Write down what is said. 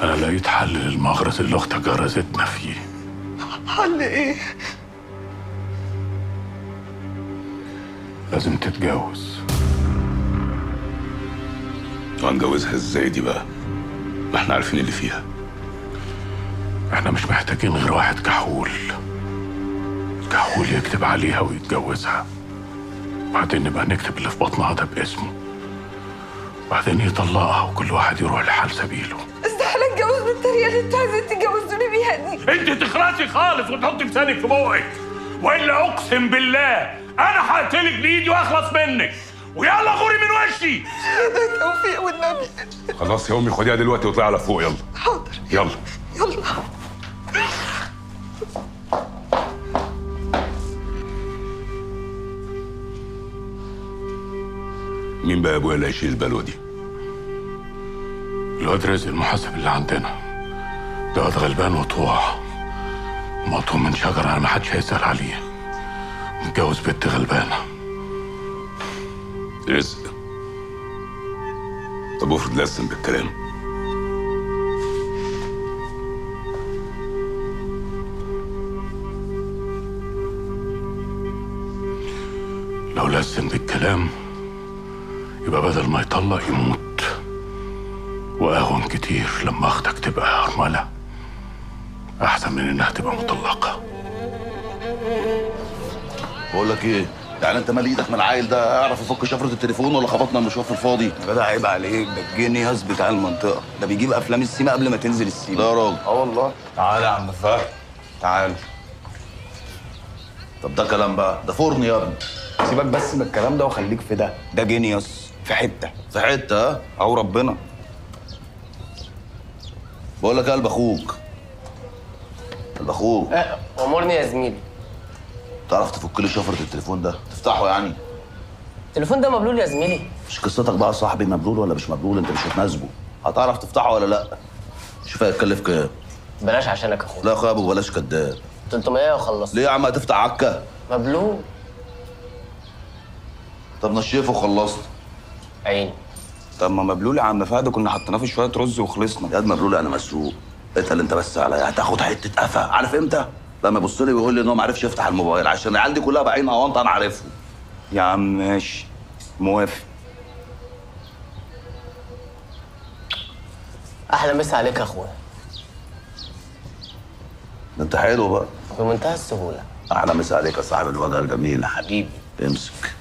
انا لقيت حل للمغرز اللي اختك جرزتنا فيه. حل ايه؟ لازم تتجوز. وهنجوزها ازاي دي بقى؟ ما احنا عارفين اللي فيها. احنا مش محتاجين غير واحد كحول يكتب عليها ويتجوزها، بعدين نبقى نكتب اللي في بطنها ده باسمه، بعدين يطلقها وكل واحد يروح لحال سبيله. استحاله اتجوز بالطريقه اللي انتوا عايزين تتجوزوني بيها دي. انت تخرسي خالص وتحطي لسانك في بوقك، والا اقسم بالله انا هقتلك بايدي واخلص منك، ويلا غوري من وشي. ده توفيق والنبي. خلاص يا امي خديها دلوقتي واطلعي على فوق. يلا حاضر. يلا يلا. مين بقى ابويا اللي هيشيل البلوه دي؟ الواد رزق المحاسب اللي عندنا ده واد غلبان وطوع، مقطوع من شجره ما حدش هيسال عليه، متجوز بنت غلبانه. رزق؟ طب افرض لسن بالكلام. لو لسن بالكلام يبقى بدل ما يطلق يموت، واهون كتير لما اختك تبقى ارمله احسن من انها تبقى مطلقه. بقول لك ايه، يعني انت مال ايدك من العيل ده اعرف يفك شفره التليفون ولا خبطنا المشوار في الفاضي؟ يا جدع عيب عليك، ده الجينيوس بتاع المنطقه، ده بيجيب افلام السيما قبل ما تنزل السيما. لا يا راجل. اه والله. تعالى يا عم فهد تعالى. طب ده كلام بقى، ده فرن يا ابني. سيبك بس من الكلام ده وخليك في ده جينيوس في حته. في حته ها؟ او ربنا. بقول لك قلب اخوك. قلب اخوك. امرني يا زميلي. تعرف تفك لي شفره التليفون ده؟ تفتحه يعني؟ التليفون ده مبلول يا زميلي. مش قصتك بقى يا صاحبي مبلول ولا مش مبلول، انت مش هتناسبه. هتعرف تفتحه ولا لا؟ شوف هيتكلف كام. بلاش عشانك يا اخويا. لا يا اخويا ابو بلاش كداب. 300 وخلصت. ليه يا عم هتفتح عكه؟ مبلول. طب نشفه وخلصت. عيني. طب ما مبلول يا عم فهد، كنا حطيناه في شويه رز وخلصنا. ياد مبلول انا مسروق. اتقل انت بس عليا، هتاخد حته قفا. عارف امتى؟ لما يبص لي ويقول لي ان هو ما عرفش يفتح الموبايل، عشان العيال دي كلها بعينها وانت انا عارفهم. يا عم ماشي موافق. احلى مسا عليك يا اخويا. ده انت حلو بقى. بمنتهى السهوله. احلى مسا عليك يا صاحب الوجه الجميل. حبيبي. امسك.